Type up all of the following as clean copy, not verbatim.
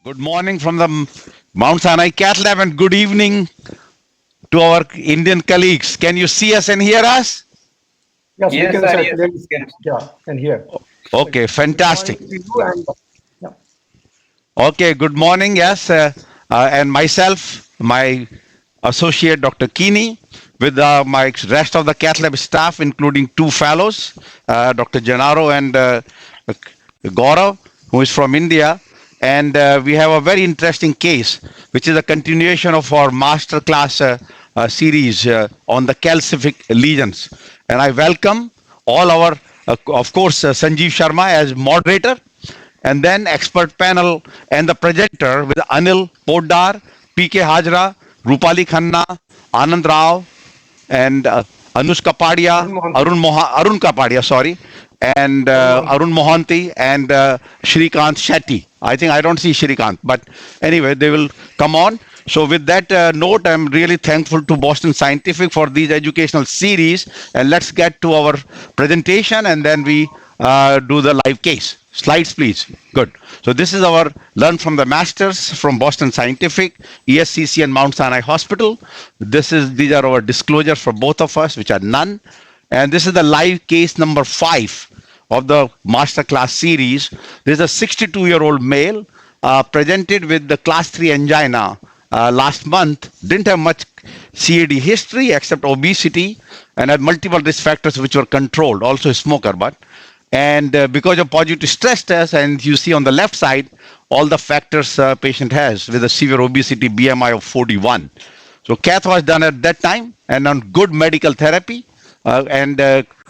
Good morning from the Mount Sinai Cath Lab and good evening to our Indian colleagues. Can you see us and hear us? Yes, we Yes, can sir. Yes, clearly we see. can. Yeah, and hear. Okay, Good morning fantastic. to you and yeah. Okay, good morning. Yes, and myself, my associate Dr. Kini, with my rest of the Cath Lab staff, including two fellows, Dr. Janaro and Gaurav, who is from India. And we have a very interesting case, which is a continuation of our master class series on the calcific lesions. And I welcome all our, of course, Sanjeev Sharma as moderator, and then expert panel and the presenter with Anil Poddar, PK Hajra, Rupali Khanna, Anand Rao, and Anush Kapadia, Arun Mohanty. Arun Kapadia, sorry, and Arun Mohanty. Arun Mohanty and Shrikant Shetty. I think I don't see Shrikant, but anyway, they will come on. So with that note, I'm really thankful to Boston Scientific for these educational series. And let's get to our presentation, and then we do the live case. Slides, please. Good. So this is our Learn from the Masters from Boston Scientific, ESCC and Mount Sinai Hospital. These are our disclosures for both of us, which are none. And this is the live case number 5 of the masterclass series. This is a 62-year-old male presented with the class 3 angina last month. Didn't have much CAD history except obesity and had multiple risk factors which were controlled. Also a smoker, but and because of positive stress test, and you see on the left side all the factors patient has with a severe obesity, BMI of 41. So cath was done at that time and on good medical therapy, and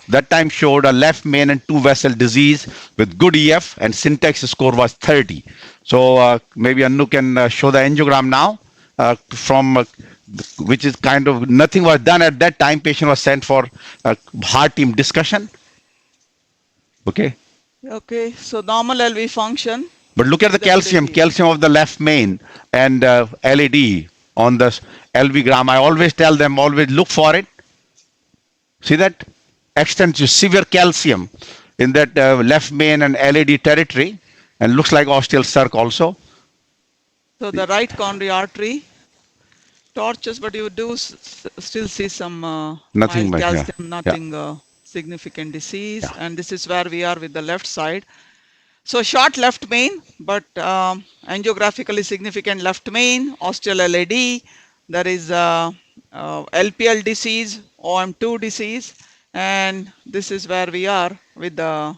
that time showed a left main and two vessel disease with good EF, and syntax score was 30. So maybe Anu can show the angiogram now, from which is kind of nothing was done at that time. Patient was sent for heart team discussion. Okay. Okay, so normal LV function. But look at the calcium of the left main and LAD on the LV gram. I always tell them, always look for it. See that? Extensive severe calcium in that left main and LAD territory, and looks like ostial circ also. So the right coronary artery torches, but you do still see some Nothing mild much, yeah. calcium, nothing significant disease. Yeah. And this is where we are with the left side. So short left main, but angiographically significant left main, ostial LAD. There is LPL disease, OM2 disease, and this is where we are with the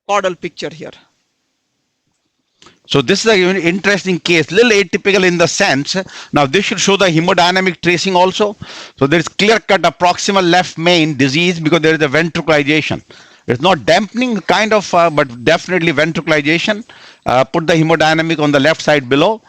caudal picture here. So this is an interesting case, little atypical in the sense. Now this should show the hemodynamic tracing also. So there is clear-cut a proximal left main disease because there is a ventricularization. It's not dampening kind of, but definitely ventricularization. Put the hemodynamic on the left side below.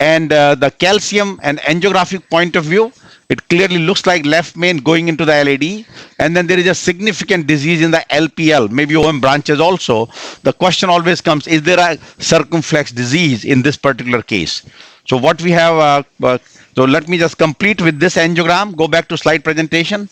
And the calcium and angiographic point of view, it clearly looks like left main going into the LAD. And then there is a significant disease in the LPL, maybe OM branches also. The question always comes, is there a circumflex disease in this particular case? So what we have, so let me just complete with this angiogram. Go back to slide presentation.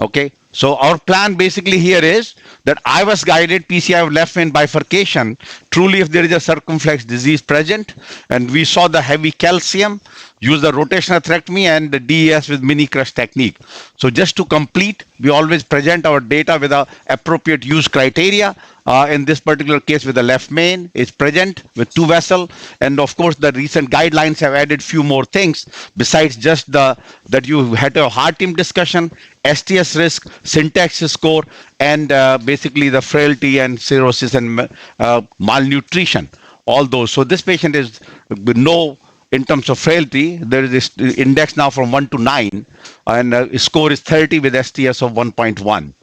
Okay, so our plan basically here is that IVUS guided PCI of left main bifurcation, truly if there is a circumflex disease present, and we saw the heavy calcium, use the rotational atherectomy and the DES with mini crush technique. So just to complete, we always present our data with the appropriate use criteria. In this particular case with the left main is present with two vessel, and of course the recent guidelines have added few more things besides just that you had a heart team discussion, STS risk, syntax score, and basically the frailty and cirrhosis and malnutrition, all those. So this patient is no, in terms of frailty, there is this index now from 1 to 9, and score is 30 with STS of 1.1.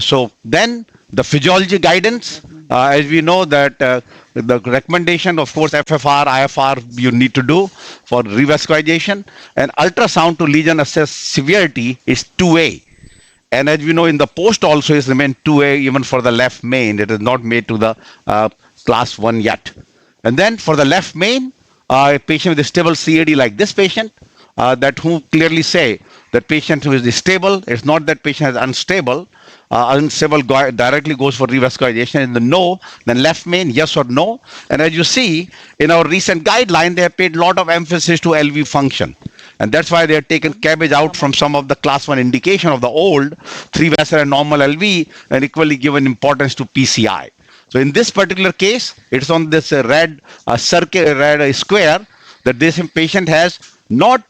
So then the physiology guidance, as we know that the recommendation, of course, FFR, IFR you need to do for revascularization, and ultrasound to lesion assess severity is 2A. And as we know in the post also is remained 2A even for the left main. It is not made to the class 1 yet. And then for the left main, a patient with a stable CAD like this patient, that who clearly say that patient who is stable, it's not that patient is unstable. Unstable directly goes for revascularization. In the no, then left main, yes or no. And as you see, in our recent guideline, they have paid a lot of emphasis to LV function. And that's why they have taken cabbage out from some of the class 1 indication of the old 3 vessel and normal LV and equally given importance to PCI. So in this particular case, it's on this red circle, red square that this patient has not.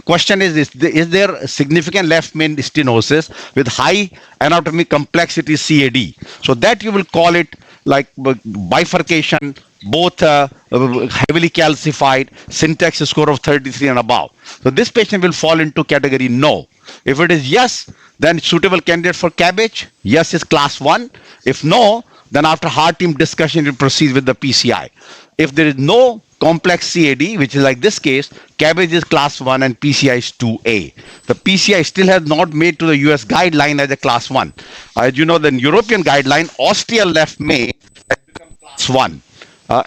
Question is there a significant left main stenosis with high anatomic complexity CAD? So that you will call it like bifurcation, both heavily calcified, syntax score of 33 and above. So this patient will fall into category no. If it is yes, then suitable candidate for cabbage. Yes is class 1. If no, then after heart team discussion, it proceeds with the PCI. If there is no complex CAD, which is like this case, cabbage is class 1 and PCI is 2A. The PCI still has not made to the US guideline as a class 1. As you know, the European guideline, ostial left main has become class 1.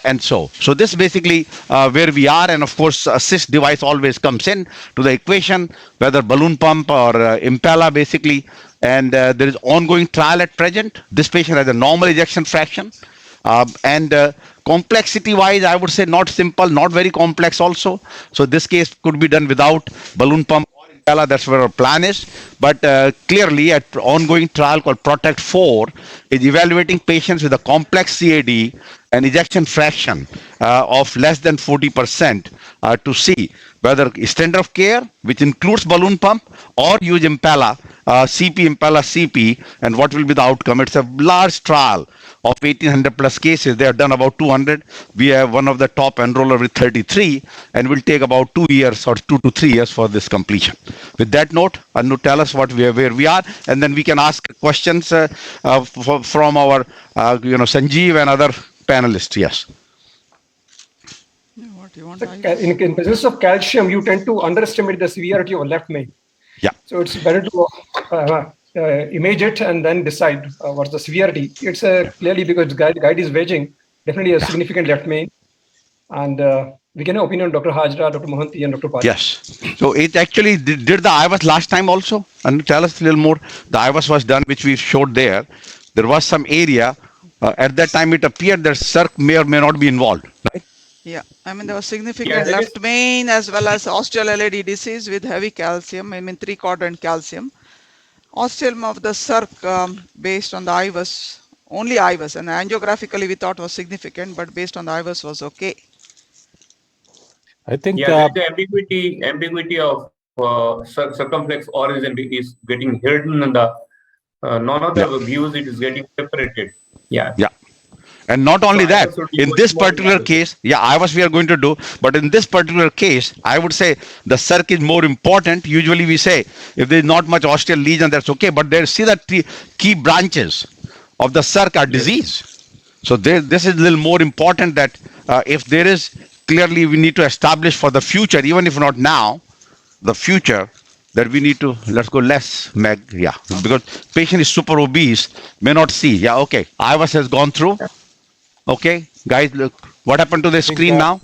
And so this basically where we are, and of course assist device always comes in to the equation, whether balloon pump or Impella basically, and there is ongoing trial at present. This patient has a normal ejection fraction, and complexity wise I would say not simple, not very complex also. So this case could be done without balloon pump. That's where our plan is, but clearly at ongoing trial called Protect 4 is evaluating patients with a complex CAD and ejection fraction of less than 40% to see whether standard of care, which includes balloon pump, or use Impella, Impella CP, and what will be the outcome. It's a large trial of 1800 plus cases. They have done about 200. We have one of the top enroller with 33, and will take about 2 years or 2 to 3 years for this completion. With that note, Anu, tell us where we are, and then we can ask questions from our Sanjeev and other panelists. Yes. What you want? In presence of calcium, you tend to underestimate the severity of left main. Yeah. So it's better to image it and then decide what's the severity. It's clearly because guide is wedging, definitely a significant left main. And we can have opinion on Dr. Hajra, Dr. Mohanty, and Dr. Pari. Yes. So it actually did the IVAS last time also? And tell us a little more. The IVAS was done, which we showed there. There was some area. At that time, it appeared that circ may or may not be involved, right? Yeah, I mean, there was significant left main as well as ostial LAD disease with heavy calcium, 3-quadrant calcium. Ostium of the circ based on the IVAS, only IVAS, and angiographically we thought was significant, but based on the IVAS was okay. I think the ambiguity of circumflex origin is getting hidden in the none of the views. It is getting separated. Yeah. And not only that, in this particular case, IVAS we are going to do, but in this particular case, I would say the circ is more important. Usually we say if there is not much ostial lesion, that's okay, but there, see that key branches of the circ are disease. So this is a little more important that if there is, clearly we need to establish for the future, even if not now, the future, that we need to, let's go less, Meg, because patient is super obese, may not see, okay, IVAS has gone through. Okay, guys, look, what happened to the screen now?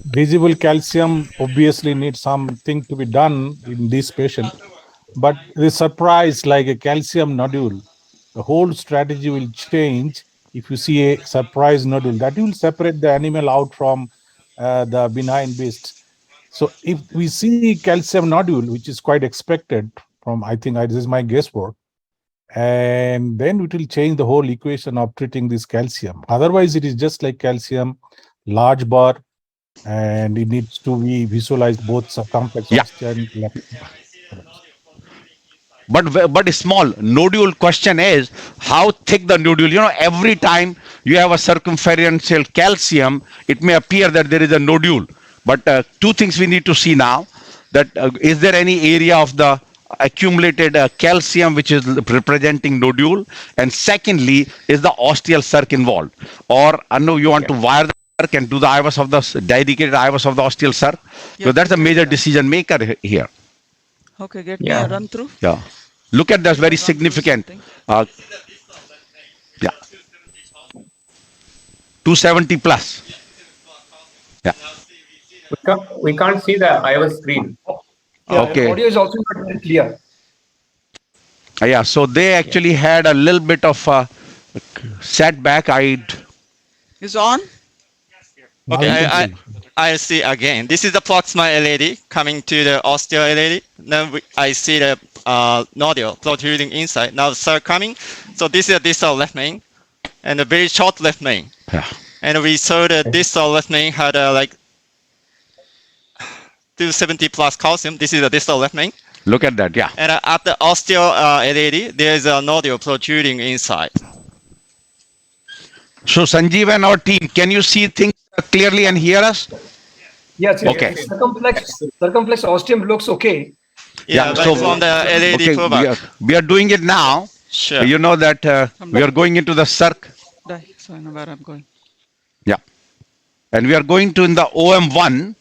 Visible calcium obviously needs something to be done in this patient, but the surprise, like a calcium nodule, the whole strategy will change if you see a surprise nodule. That will separate the animal out from the benign beast. So if we see calcium nodule, which is quite expected from, I think this is my guesswork, and then it will change the whole equation of treating this calcium. Otherwise, it is just like calcium, large bar, and it needs to be visualized both circumflex and left. But a small nodule question is how thick the nodule. Every time you have a circumferential calcium, it may appear that there is a nodule. But two things we need to see now: that is there any area of the accumulated calcium which is representing nodule, and secondly, is the ostial circ involved, or Anu, you want to wire the circ and do the IVAS of the dedicated IVAS of the ostial circ? So that's a major decision maker here. Okay, get me a run through. Look at that, very significant. 270 plus. We can't see the iOS screen. Yeah, Okay. and audio is also not very clear. Yeah, so they actually had a little bit of a setback. Is on? Now Okay, you can I, see. I see again. This is the Proxima LED coming to the osteo LED. Now I see the nodule protruding inside. Now the circ coming. So this is a distal left main and a very short left main. Yeah. And we saw the distal left main had like 270 plus calcium. This is a distal left main. Look at that, yeah. And at the osteo LED, there is a nodule protruding inside. So Sanjeev and our team, can you see things clearly and hear us? Yes, yes. Okay. Circumflex ostium looks okay. Yeah, Yeah, but so- from the LED Okay, probe. we are doing it now. Sure. You know that we are going into the circ, Die. So I know where I'm going. and we are going to in the OM1,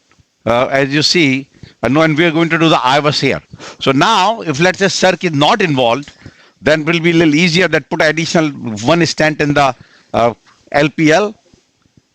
as you see, and we are going to do the IVUS here. So now, if let's say circ is not involved, then will be a little easier that put additional one stent in the LPL,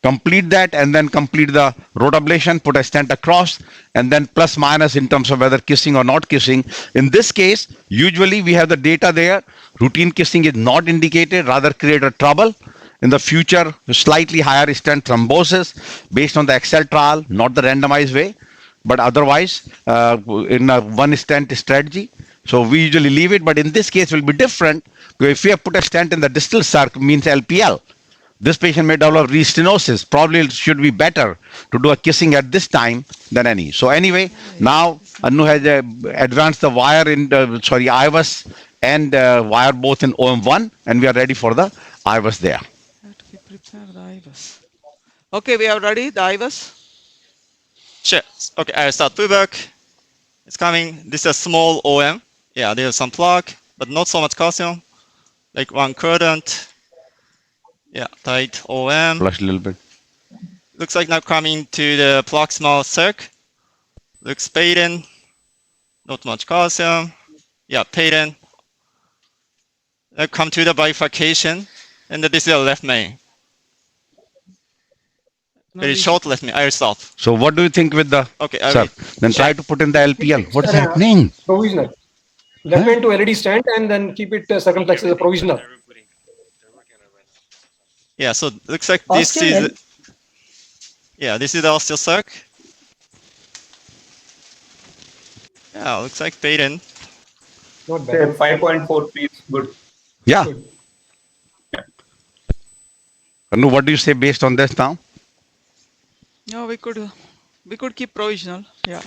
complete that, and then complete the rotablation, put a stent across, and then plus minus in terms of whether kissing or not kissing. In this case, usually we have the data there. Routine kissing is not indicated, rather create a trouble. In the future, slightly higher stent thrombosis based on the Excel trial, not the randomized way, but otherwise in a one stent strategy. So we usually leave it, but in this case it will be different. Because if we have put a stent in the distal circ, means LPL, this patient may develop restenosis. Probably it should be better to do a kissing at this time than any. So anyway, now Anu has advanced the wire in IVUS and wire both in OM1, and we are ready for the IVUS there. I have to prepare the IVUS. Okay, we are ready. The IVUS. Sure. Okay, I start pullback. It's coming. This is a small OM. Yeah, there's some plaque, but not so much calcium. Like one quadrant. Yeah, tight OM. Flush a little bit. Looks like now coming to the proximal circ. Looks patent. Not much calcium. Yeah, patent. Now come to the bifurcation. And this is a left main. Very short left main. I'll stop. So what do you think with the Okay, I circ? will. Then try to put in the LPL. What's happening? Provisional. Left main to LED stand and then keep it circumflex as a provisional. Yeah, so looks like this Osteo is. Yeah, this is the osteo circ. Yeah, looks like patent. Not bad. 5.4 please. Good. Yeah. Anu, what do you say based on this now? No, we could keep provisional. Yeah.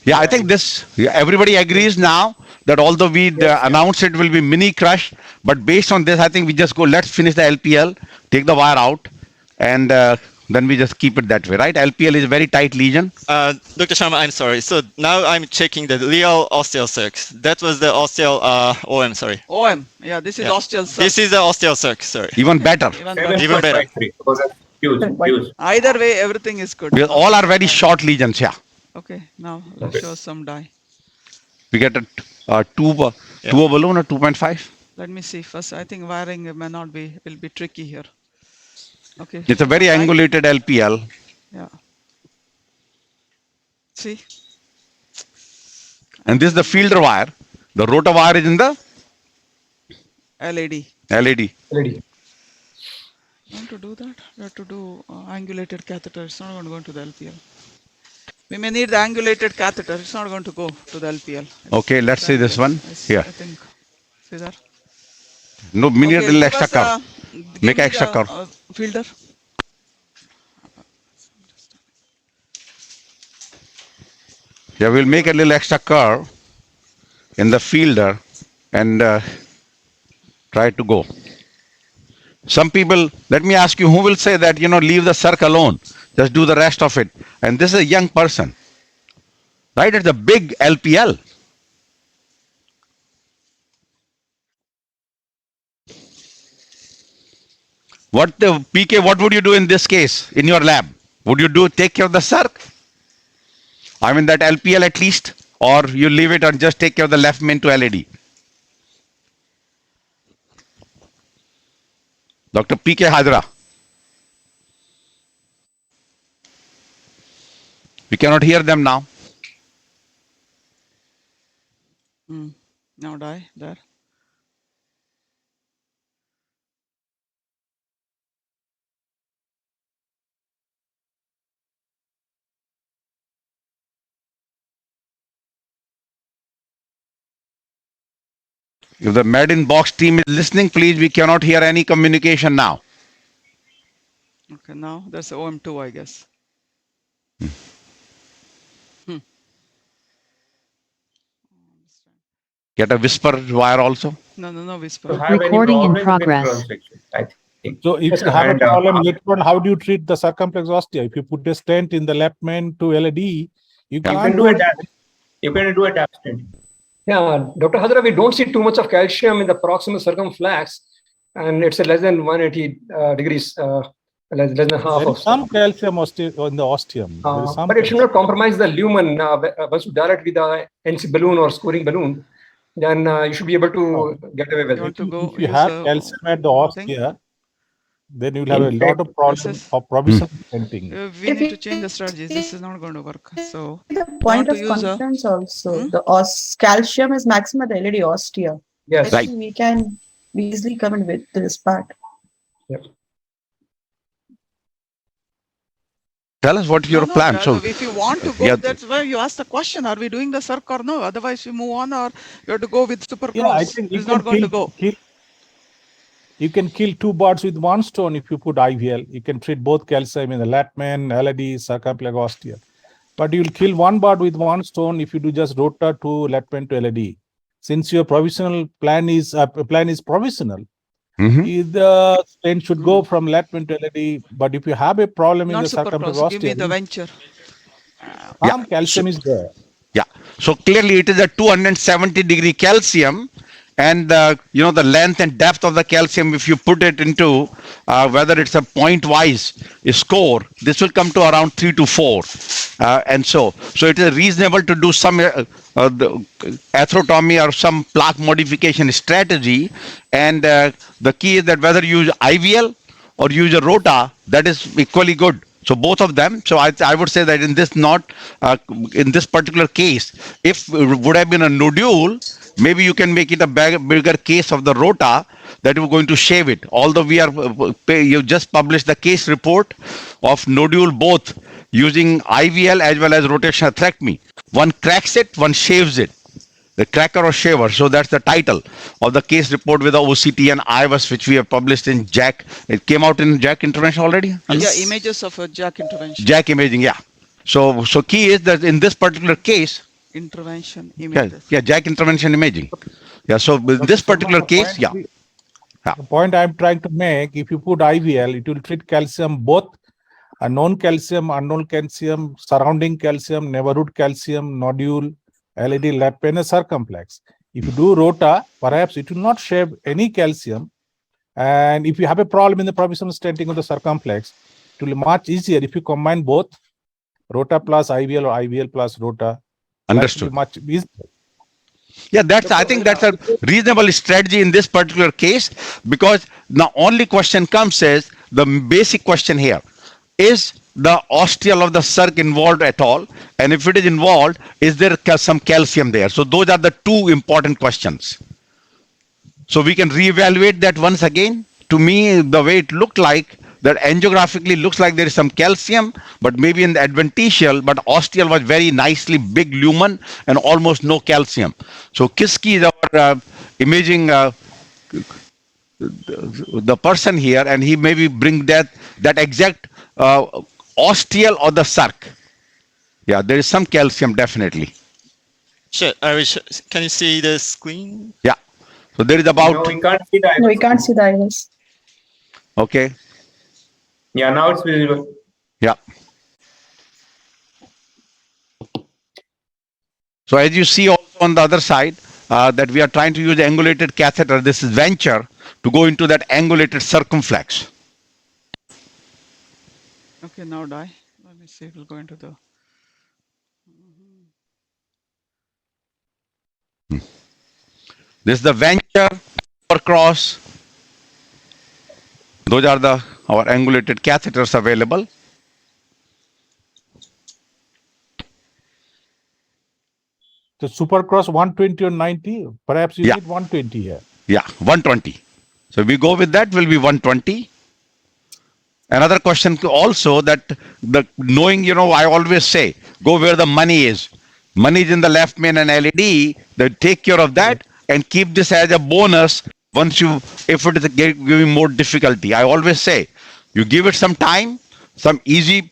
Yeah, I think this, everybody agrees now that although we announced it will be mini crush, but based on this, I think we just go, let's finish the LPL, take the wire out, and then we just keep it that way, right? LPL is a very tight lesion. Dr. Sharma, I'm sorry. So now I'm checking the real osteo circ. That was the osteo OM, sorry. OM. Yeah, this is Yeah. osteal circ. This is the osteo circ, sorry. Even better. Even better. Even better. 7.53. Because that's huge. Huge. Either way, everything is good. Because all are very short lesions, yeah. Okay, now let's show some dye. We get a tube balloon or 2.5. Let me see first. I think wiring will be tricky here. Okay. It's a very Dye. angulated LPL. Yeah. See? And this is the fielder wire. The rotor wire is in the LED. LED. LED. You want to do that? We have to do angulated catheter. It's not going to go into the LPL. We may need the angulated catheter. It's not going to go to the LPL. Okay, let's see this one here. I think. See that? No, we need a Okay, little give extra us, curve. give Make me extra the, curve. Fielder. Yeah, we'll make a little extra curve in the fielder and try to go. Some people, let me ask you, who will say that, leave the circ alone, just do the rest of it. And this is a young person, right? It's a big LPL. What the PK, what would you do in this case in your lab? Would you take care of the circ? I mean that LPL at least, or you leave it and just take care of the left main to LED? Dr. PK Hadra. We cannot hear them now. Now dye there. If the Mad in Box team is listening, please, we cannot hear any communication now. Okay, now that's OM2, I guess. Get a whisper wire also. No, whisper. To have any Recording in problem with progress. cross-section, I think. So if Yes, you sir. have a And, problem later on, how do you treat the circumflex ostia? If you put a stent in the left main to LAD, you You can't can do do a it. DAP. You can do a DAP stent. Yeah, Dr. Hazra, we don't see too much of calcium in the proximal circumflex, and it's less than 180 degrees, less than half There of. is some calcium in the osteum. There is some But it should calcium. not compromise the lumen. Once you dilate with the NC balloon or scoring balloon, then you should be able to get away with You want it. to go If you use have the calcium at the thing? ostia, then you'll have a In lot fact, of problems This is- of provisional stenting. We need to change the strategies. This is not going to work. So The point to of use a- conference also, Hmm? the calcium is maximum at the LED ostia. Yes. I Right. think we can easily come in with this part. Tell us what your No, plan. So if you want to go, Yeah. that's why you ask the question: Are we doing the circ or no? Otherwise, we move on, or you have to go with super Yeah, I cross. think you It's can not going to go. you can kill two birds with one stone if you put IVL. You can treat both calcium in the latman, LAD, circumflex ostia. But you'll kill one bird with one stone if you do just rota to latman to LAD. Since your provisional plan is provisional, Mhm. the stent should go from latman to LAD. But if you have a problem in Not the super circumflex cross. Give me ostia, the venture. some calcium is there. Yeah. So clearly it is a 270-degree calcium, and the length and depth of the calcium, if you put it into whether it's a point-wise score, this will come to around 3 to 4, and so it is reasonable to do some the atherotomy or some plaque modification strategy, and the key is that whether you use IVL or use a rota, that is equally good. So both of them. So I would say that in this particular case, if it would have been a nodule, maybe you can make it a bigger case of the rota that we're going to shave it. Although you just published the case report of nodule both using IVL as well as rotational atherectomy. One cracks it, one shaves it. The cracker or shaver. So that's the title of the case report with the OCT and IVUS, which we have published in JACC. It came out in JACC intervention already? Yeah, images of a jack intervention. JACC imaging, yeah. So key is that in this particular case, Intervention yeah, images. JACC intervention imaging. Yeah, so in this particular case, yeah. The point I'm trying to make, if you put IVL, it will treat calcium, both a known calcium, unknown calcium, surrounding calcium, neighborhood calcium, nodule, LAD, latman, circumflex. If you do rota, perhaps it will not shave any calcium. And if you have a problem in the provisional stenting of the circumflex, it will be much easier if you combine both rota plus IVL or IVL plus rota. Understood. Much easier. Yeah, I think that's a reasonable strategy in this particular case, because the only question comes is the basic question here: is the ostial of the circ involved at all? And if it is involved, is there some calcium there? So those are the two important questions. So we can reevaluate that once again. To me, the way it looked like, that angiographically looks like there is some calcium, but maybe in the adventitial, but ostial was very nicely big lumen and almost no calcium. So Kiski is our imaging the person here, and he maybe bring that exact ostial or the circ. Yeah, there is some calcium definitely. Sure. Can you see the screen? Yeah. So there is about, No, we can't see the No, we iris. can't see the iris. okay. Yeah, now it's visible. Yeah. So as you see also on the other side, that we are trying to use the angulated catheter. This is venture to go into that angulated circumflex. Okay, now dye. Let me see. We'll go into the. This is the venture or cross. Those are our angulated catheters available. The Supercross 120 or 90? Perhaps you Yeah. need 120 here. Yeah, 120. So we go with that, will be 120. Another question also that the knowing, I always say, go where the money is. Money is in the left main and LED. They take care of that and keep this as a bonus once you, if it is giving more difficulty. I always say, you give it some time, some easy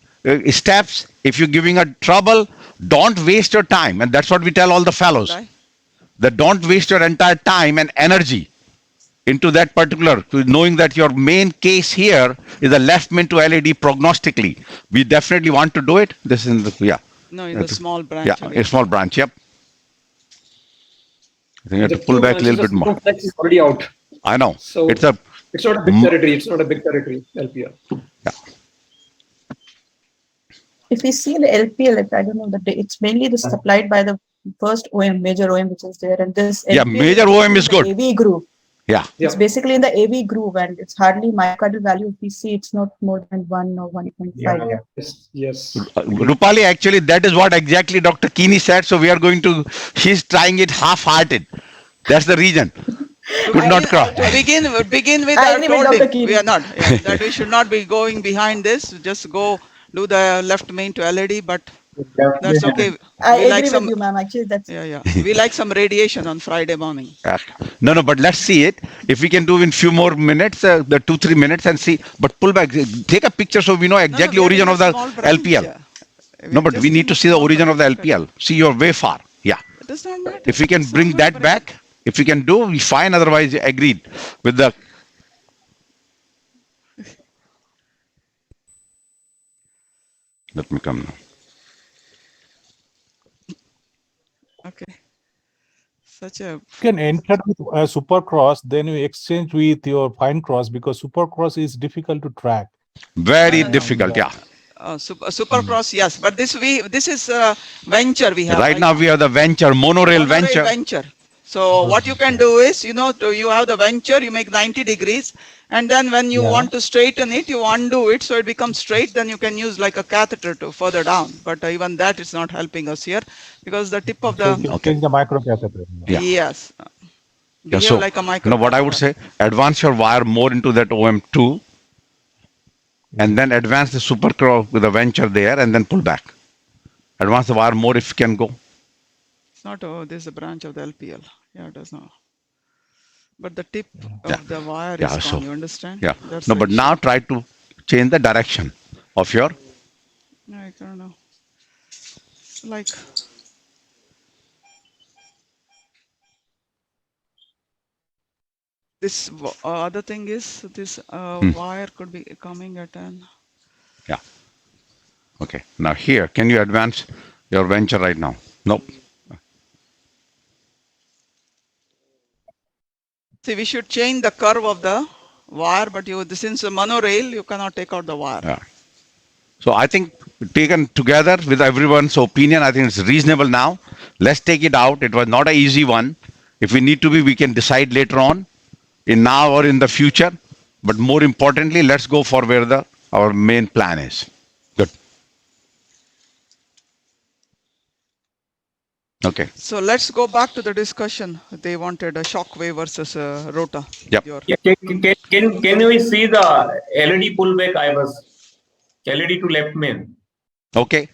steps. If you're giving a trouble, don't waste your time. And that's what we tell all the fellows. Right. That don't waste your entire time and energy into that particular, knowing that your main case here is a left main to LED prognostically. We definitely want to do it. This is in the, yeah. No, in the small branch. Yeah, only. a small branch, yep. I think I have The to pull few back a little branches bit of more. complex is already out. I know. So It's a, it's not a big territory. It's not a big territory, LPL. If we see the LPL, I don't know the date, it's mainly the supplied by the first OM, major OM, which is there, and this. Yeah, LPL major OM is in the good. AV groove. yeah. It's basically in the AV groove, and it's hardly myocardial value. If we see, it's not more than 1 or 1.5. Yeah. Yes. Rupali, actually, that is what exactly Dr. Kini said. So we are going to, she's trying it half-hearted. That's the reason. Could not cross. To begin with, I I agree with told Dr. him Keely. we are not. Yeah, that we should not be going behind this. Just go do the left main to LED, but that's okay. I We agree like with some, you, ma'am. Actually, that's yeah. We like some radiation on Friday morning. No, but let's see it. If we can do in few more minutes, the 2-3 minutes and see, but pull back, take a picture so we know exactly we are origin in of a the small branch, LPL. yeah. No, but just we in need to a see the small origin of the branch. LPL. See, you're way far. Yeah. It does not matter. If we can It's bring not that very back, if we can do, we fine. Otherwise, agreed with the. Let me come now. Okay. Such a You can enter with Supercross, then you exchange with your fine cross because Supercross is difficult to track. Very difficult, yeah. supercross, yes. But this is venture we have Right now we have the venture, monorail venture. So what you can do is, you have the venture, you make 90 degrees, and then when you want to straighten it, you undo it so it becomes straight. Then you can use like a catheter to further down. But even that is not helping us here because the tip of So you the can change the micro catheter. Yeah. yes, Yeah, behave so, like a micro. what I would say, advance your wire more into that OM2 and then advance the supercross with a venture there and then pull back. Advance the wire more if you can go. It's not. Oh, this is a branch of the LPL. Yeah, it does not. But the tip Yeah. of the wire Yeah, is so- gone. You understand? Yeah. That's No, the but issue. now try to change the direction of your. I don't know. Like this other thing is this wire could be coming at an. Yeah. Okay. Now here, can you advance your venture right now? Nope. See, we should change the curve of the wire, but since a monorail, you cannot take out the wire. Yeah. So I think taken together with everyone's opinion, I think it's reasonable now. Let's take it out. It was not an easy one. If we need to be, we can decide later on, in now or in the future. But more importantly, let's go for where our main plan is. Good. Okay. So let's go back to the discussion. They wanted a shock wave versus a rota. Yep. Yeah, can we see the LED pullback I was LED to left main? Okay.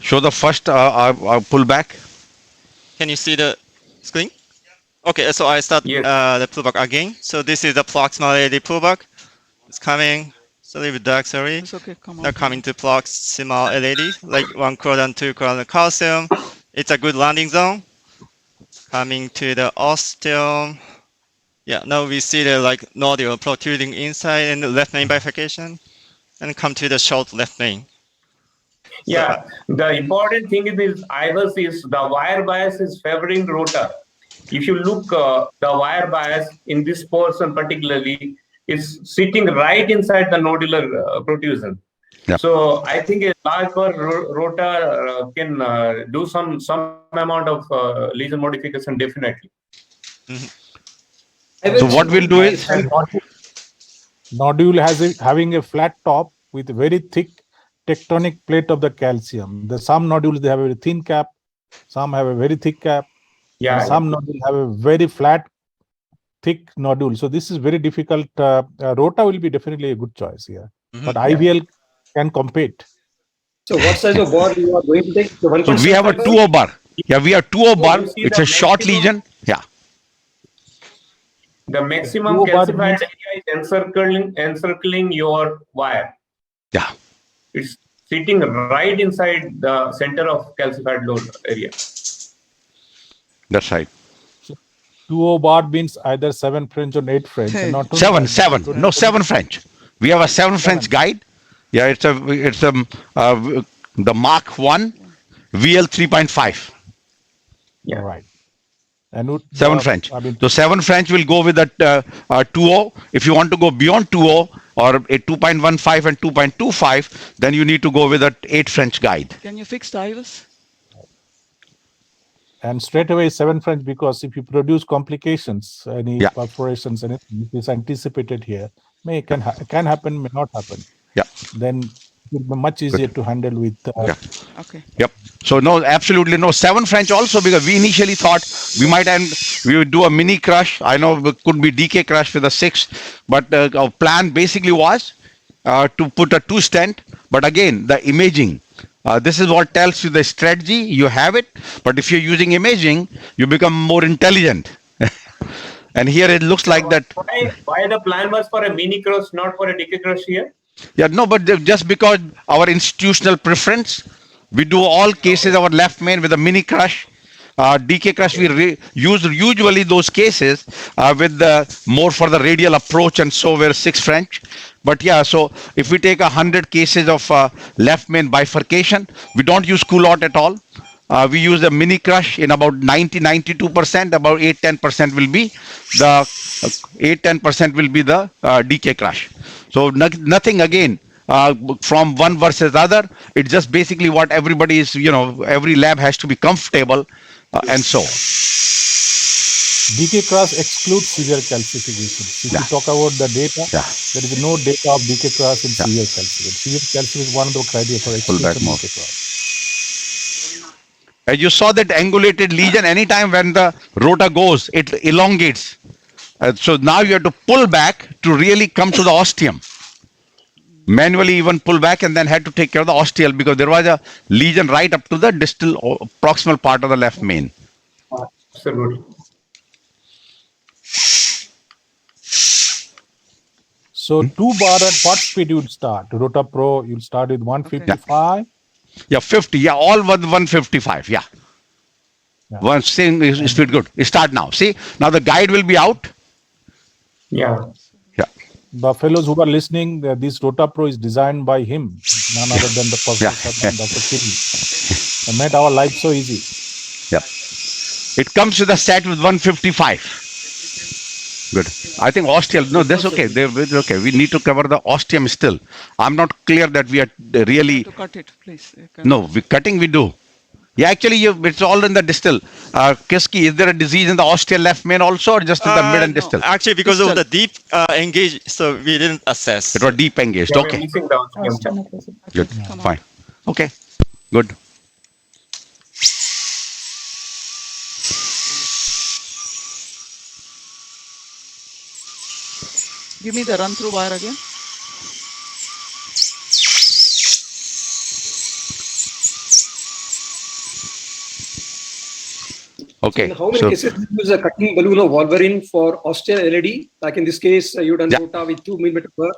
Show the first pullback. Can you see the screen? Okay, so I start Yes. the pullback again. So this is the proximal LED pullback. It's coming. So a little bit dark, sorry. It's okay, come on. Now coming to proximal LED, like 1 quadrant, 2 quadrant calcium. It's a good landing zone. Coming to the osteum. Yeah, now we see the nodule protruding inside and the left main bifurcation. And come to the short left main. Yeah, the important thing is IVUS is the wire bias is favoring rotor. If you look, the wire bias in this portion particularly is sitting right inside the nodular protrusion. Yeah. So I think a large rotor can do some amount of lesion modification definitely. So what we'll do is, Nodule having a flat top with a very thick tectonic plate of the calcium. Some nodules they have a very thin cap, some have a very thick cap. Yeah. And some nodule have a very flat, thick nodule. So this is very difficult. Rota will be definitely a good choice here. But IVL can compete. So what size of bar you are going to take? The So we have a 1.75? 2O bar. Yeah, we have 2O bar. you see It's the a short maximum- lesion. Yeah. The maximum Two bar calcified means- area is encircling your wire. Yeah. It's sitting right inside the center of calcified load area. That's right. 2O bar means either 7 French or 8 French. And not only Seven. that, No, 7 French. We have a 7 French guide. Yeah, it's the Mark 1 VL 3.5. Yeah. Right. And would, 7 French. I mean, So 7 French will go with that 2O. If you want to go beyond 2O or a 2.15 and 2.25, then you need to go with that 8 French guide. Can you fix the IVUS? and straight away 7 French, because if you produce complications, any Yeah. perforations, anything is anticipated here, can happen, may not happen. Yeah. Then it will be much easier to handle with. Yeah. Okay. Yep. So no, absolutely no. 7 French also, because we initially thought we would do a mini crush. I know it could be DK crush with a 6, but our plan basically was to put a 2 stent. But again, the imaging. This is what tells you the strategy. You have it, but if you're using imaging, you become more intelligent. And here it looks like that. Why the plan was for a mini crush, not for a decay crush here? Yeah, no, but just because our institutional preference, we do all cases our left main with a mini crush. DK crush, we use usually those cases with the more for the radial approach, and so we're 6 French. But yeah, so if we take 100 cases of left main bifurcation, we don't use culotte at all. We use a mini crush in about 92%, about 8-10% will be the 8-10% will be the DK crush. So nothing again from one versus other. It's just basically what everybody is, every lab has to be comfortable, and so. DK cross excludes severe calcification. If you talk about the data, there is no data of DK cross in severe calcification. Severe calcification is one of the criteria for exclusion of DK cross. As you saw that angulated lesion, anytime when the rota goes, it elongates. So now you have to pull back to really come to the ostium. Manually even pull back, and then had to take care of the ostial, because there was a lesion right up to the distal or proximal part of the left main. Absolutely. So 2 bar at what speed you would start? Rota Pro, you'll start with 155. Yeah, 50. Yeah, all with 155. Yeah. One thing is speed good. Start now. See, now the guide will be out. Yeah. Yeah. The fellows who are listening, this Rota Pro is designed by him, none other than the professor, Dr. Kiri. And made our life so easy. Yep. It comes with a set with 155. Good. I think ostial. No, that's okay. It's okay. We need to cover the ostium still. I'm not clear that we are really. To cut it, please. No, cutting we do. Yeah, actually, it's all in the distal. Kiski, is there a disease in the ostial left main also, or just in the mid and No, distal? actually, because of the deep engage, so we didn't assess. It was deep engaged. Yeah, we're Okay. missing the ostium. Good. Fine. Okay. Good. Give me the run through wire again. Okay. In how many So, cases do you use a cutting balloon of Wolverine for ostial LED? Like in this case, you done Yeah. rota with 2 mm per,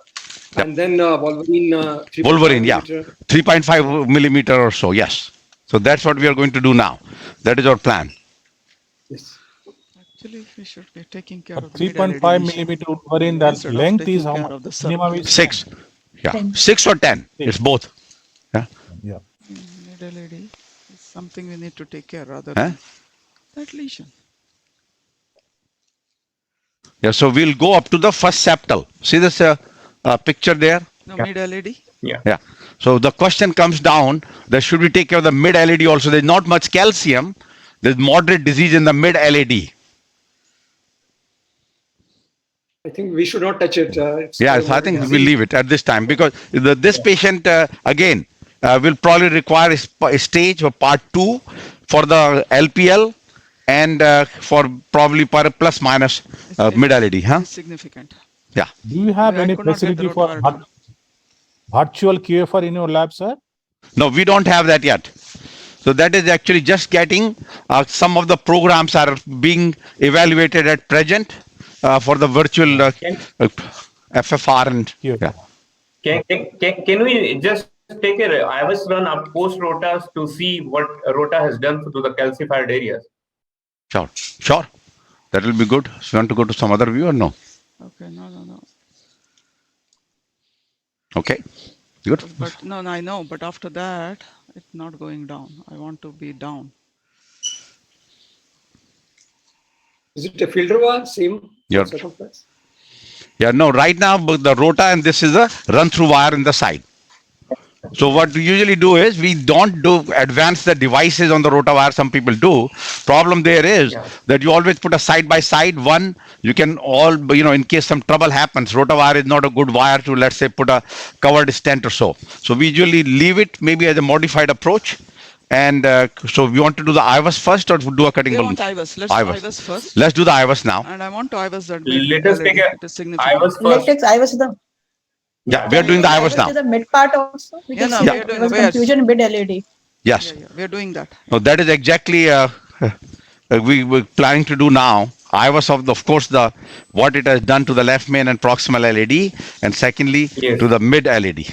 and then Wolverine. 3.5 Wolverine, yeah. millimeter. 3.5 millimeter or so. Yes. So that's what we are going to do now. That is our plan. Yes. Actually, we should be taking care of the 3.5 mid-LED millimeter Wolverine, that Instead of length is taking how care much? of the Minimum circle. is 6. Yeah. 10. 6 or 10. It's both. Yeah. Yeah. Mid-LED is something we need to take care rather Huh? than that lesion. Yeah. So we'll go up to the first septal. See this picture there? No, Yeah. mid-LED. Yeah. So the question comes down that should we take care of the mid LED also? There's not much calcium. There's moderate disease in the mid LED. I think we should not touch it. Yeah, so I think we'll leave it at this time, because this patient again will probably require a stage or part 2 for the LPL, and for probably plus minus mid LED, huh? Is significant. Yeah. Do you have I any could not get the facility for rotor done. virtual QFR in your lab, sir? No, we don't have that yet. So that is actually just getting, some of the programs are being evaluated at present for the virtual FFR and QFR. yeah. Can we just take a IVUS run up post rotas to see what rota has done to the calcified areas? Sure. That will be good. So you want to go to some other view or no? Okay, no. Okay. Good. But no, I know. But after that, it's not going down. I want to be down. Is it a filter wire? Same Yeah. circumference? Yeah, no, right now the rota and this is a run through wire in the side. So what we usually do is we don't advance the devices on the rota wire. Some people do. Problem there is that you always put a side by side one. You can in case some trouble happens, rota wire is not a good wire to, let's say, put a covered stent or so. So we usually leave it maybe as a modified approach. And so we want to do the IVUS first or do a cutting They balloon? want IVUS. Let's do IVUS first. Let's do the IVUS now. And I want to IVUS that Let us take a it is significant. IVUS Let's first. take IVUS to the Yeah, we are doing the IVUS now. to the mid part also. Yeah, Because no, see, we are doing there was the wires. confusion mid LED. Yes. Yeah, we are doing that. No, that is exactly we were planning to do now. IVUS of course what it has done to the left main and proximal LED, and secondly Yes. to the mid LED.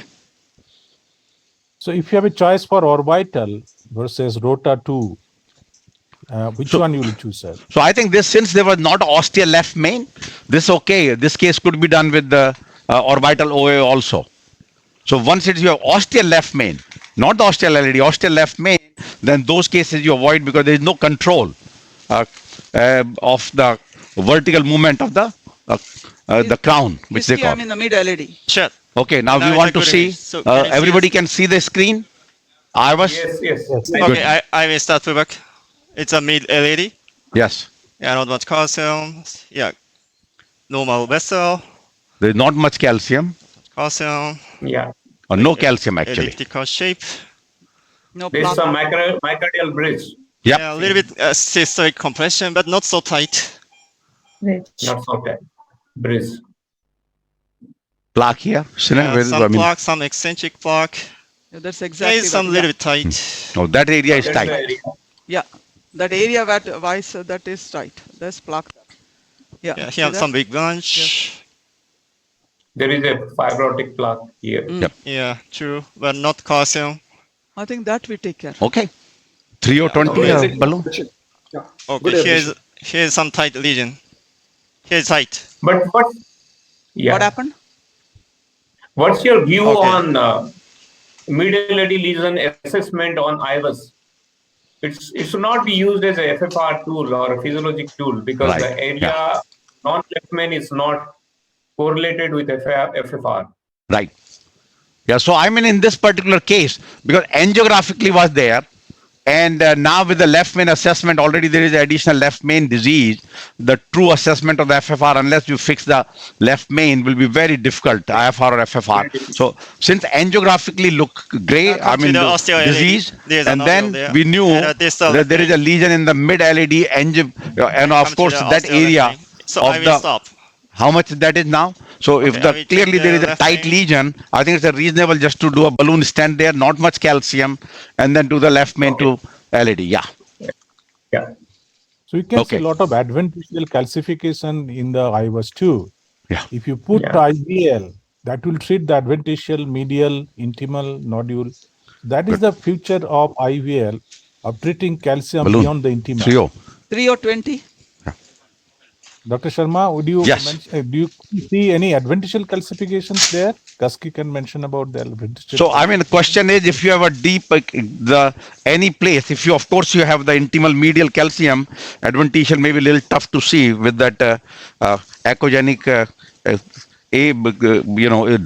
So if you have a choice for orbital versus rota 2, which one you will choose, sir? So I think since there was not ostial left main, this case could be done with the orbital OA also. So once it's your ostial left main, not the ostial LED, ostial left main, then those cases you avoid because there is no control of the vertical movement of the crown, which they Whiskey, call. I'm in the mid LED. Sure. Okay, now Now we I want to got it. see, So can you see everybody this? can see the screen? IVUS? Yes. Okay, I will start to work. It's a mid LED. Yes. Yeah, not much calcium. Yeah, normal vessel, There is not much calcium, calcium, Yeah. or no calcium actually. elliptical shape. No There's plaque. some myocardial bridge. Yep. Yeah, a little bit systolic compression, but not so tight. Rich. Not so tight. Bridge. Plaque here. Yeah, Where is- some I mean, plaque, some eccentric plaque. Yeah, that's There exactly is some what, little bit tight. oh, that area is That's the tight. area. yeah. That area that is tight. There's plaque. Yeah. Yeah, see here that? some big bunch. There is a fibrotic plaque here. Yep. Yeah, true, but not calcium. I think that we take care. Okay. 3 or 20 Okay. balloon. Yeah. Okay, Good here's some tight lesion. Here's tight. But What happened? what's your view Okay. on middle LED lesion assessment on IVUS? It should not be used as a FFR tool or a physiologic tool because Right. the area non-left main is not correlated with FFR. Right. Yeah. So I mean, in this particular case, because angiographically was there, and now with the left main assessment, already there is additional left main disease. The true assessment of the FFR, unless you fix the left main, will be very difficult, IFR or FFR. So since angiographically look gray, I mean, Consider the osteoarthritis. disease, There's and a then nodule there. we knew And distal that there is a left main. lesion in the mid LED, and of Come to course the that osteal left area main. So I of will the stop. how much that is now. So if Okay, I will clearly check there the is a left tight main. lesion, I think it's a reasonable just to do a balloon stent there, not much calcium, and then do the left main to LED. Yeah. Yeah. So you can Okay. see a lot of adventitial calcification in the IVUS too. Yeah. If you put Yeah. IVL, that will treat the adventitial, medial, intimal nodule. That is the future of IVL, of treating calcium Balloon. beyond the intima. 3O. 3 or 20? Dr. Sharma, would you Yes. do you see any adventitial calcifications there? Kasky can mention about the adventitial. So I mean, the question is, if you have a deep any place, if you of course you have the intimal medial calcium, adventitial may be a little tough to see with that echogenic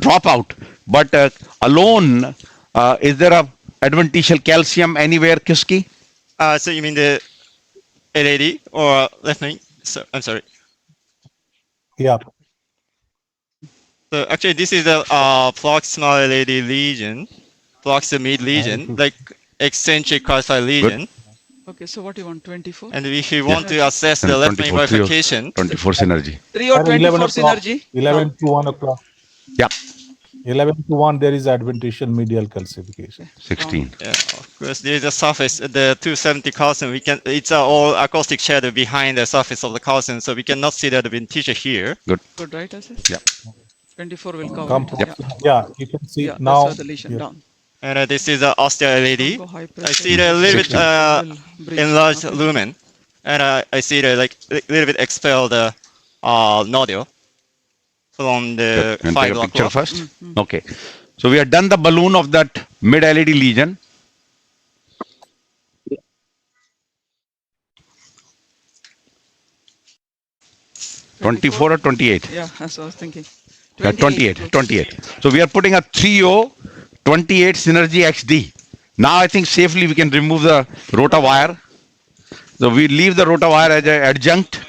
dropout. But alone, is there a adventitial calcium anywhere, Kiski? So you mean the LED or left main? So I'm sorry. Yeah. So actually, this is a proximal LED lesion, proximal mid lesion, like eccentric calcified lesion. Okay, so what do you want, 24? And if you want to assess And the left main 24, bifurcation, 24 synergy. 3 or 11 24 o'clock, synergy? 11 to 1 o'clock. Yeah, 11 to 1, there is adventitial medial calcification. 16. yeah, of course, there is a surface, the 270 calcium, it's all acoustic shadow behind the surface of the calcium, so we cannot see the adventitia here. Good, right, Assis? Yeah. 24 will cover Come, it. Yeah, yeah, you can see yeah, now. that's where the lesion yeah. down. And this is the osteo LED. Go high I pressure. see a little bit Will breach. enlarged Okay. lumen, and I see the like a little bit expelled nodule from the Can take a 5 picture o'clock. first? Okay. So we have done the balloon of that mid LED lesion. Twenty-four or 28? Yeah, that's what I was thinking. 28. So we are putting a 3O 28 Synergy XD. Now I think safely we can remove the rota wire. So we leave the rota wire as an adjunct.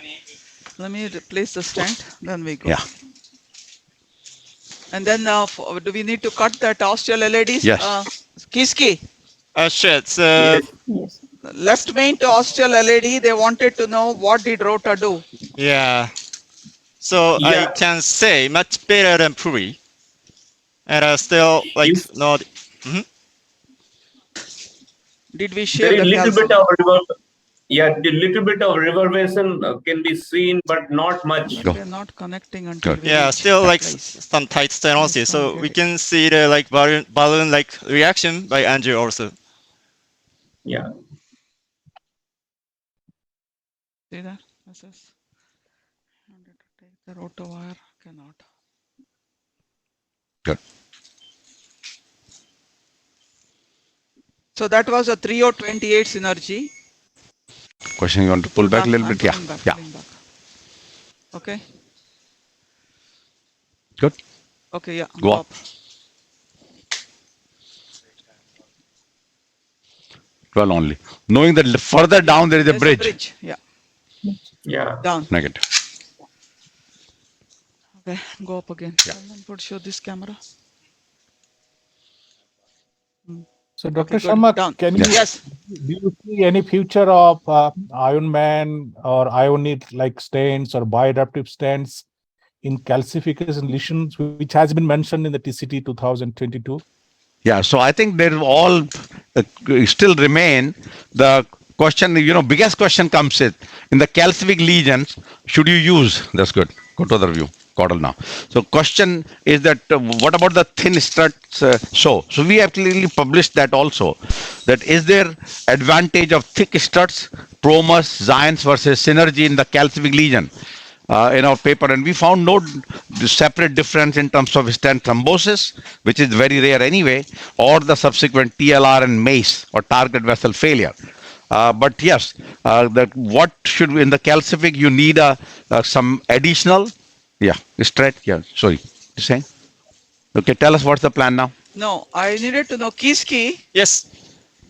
Let me replace the stent, then we go. Yeah. And then do we need to cut that ostial LEDs? Yes. Kiski, Sure. So Yes. Yes. left main to ostial LED, they wanted to know what did rota do. yeah. So I Yeah. can say much better than Puri. And still like If- not. Did we share There is the little calcium? bit of the little bit of reverbation can be seen, but not much. Go. They're not connecting until Good. we Yeah, reach still that like place. some tight stenosis. Yes, So I we get it. can see the like balloon like reaction by Andrew also. Yeah. See that? This is. Wanted to take the rota wire, cannot. Good. So that was a 3028 synergy. Question you want to pull back a little I'm bit? Yeah. pulling back, Yeah. pulling back. Okay. Good. Okay, yeah. Go up. 12 only. Knowing that further down there is a There's bridge. Yeah, Yeah. down. Negative. Okay, go up again. Yeah. And then put show this camera. So, Dr. Okay, good. Sharma, Down. can you, Yes. do you see any future of Ion Man or Ionit like stents or bioadaptive stents in calcification lesions, which has been mentioned in the TCT 2022? Yeah, so I think there all still remain the question, biggest question comes in the calcific lesions, should you use, that's good, go to the view, caudal now. So question is that what about the thin struts so we have clearly published that also, that is there advantage of thick struts, Promus, Zions versus Synergy in the calcific lesion? In our paper, and we found no separate difference in terms of stent thrombosis, which is very rare anyway, or the subsequent TLR and MACE or target vessel failure. But yes, what should in the calcific you need some additional, stretch. Yeah, sorry, you saying? Okay, tell us what's the plan now. No, I needed to know Kiski, Yes.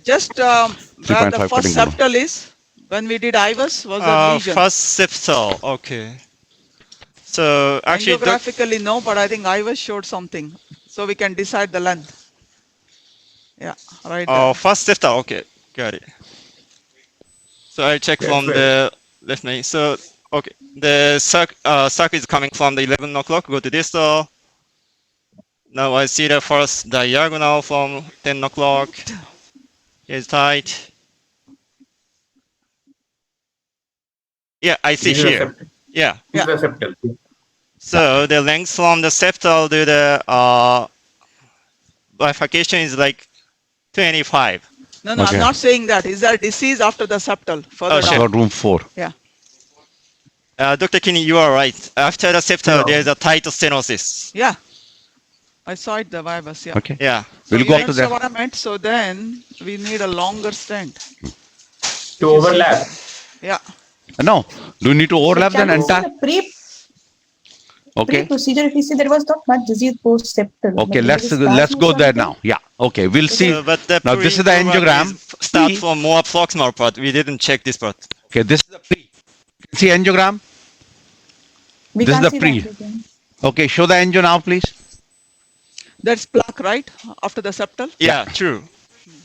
just where 3.5 the first cutting below. septal is. When we did IVUS, was a lesion. First septal. Okay. So actually, Angiographically, no, but I think IVUS showed something. So we can decide the length. Yeah, right there. first septal. Okay, got it. So I check Yes, from sir. the left main. So okay, the suck is coming from the 11 o'clock. Go to distal. Now I see the first diagonal from 10 o'clock. It's tight. Yeah, I see This is a here. septal. Yeah. This is a septal. So the length from the septal to the bifurcation is like 25. No, no, Okay. I'm not saying that. Is there disease after the septal? Further Oh, down. sure. About room 4. Yeah. Dr. Kinney, you are right. After the septal, No. there is a tight stenosis. Yeah. I saw it, the IVUS, yeah. Okay, Yeah. we'll you go up to understand that. what I meant? So then we need a longer stent. To overlap. Yeah. No, do you need to overlap Can the we see entire? the Okay. pre-procedure, if we see there was not much disease post-septal. Okay, but let's there is let's go there something. now. Yeah. Okay, we'll see. But the Now this is the pre-program angiogram. is Start Pre- from more proximal part. We didn't check this part. Okay, this is the pre. See angiogram. We This is can't the see pre. that again. Okay, show the angio now, please. That's plaque, right? After the septal? Yeah, true.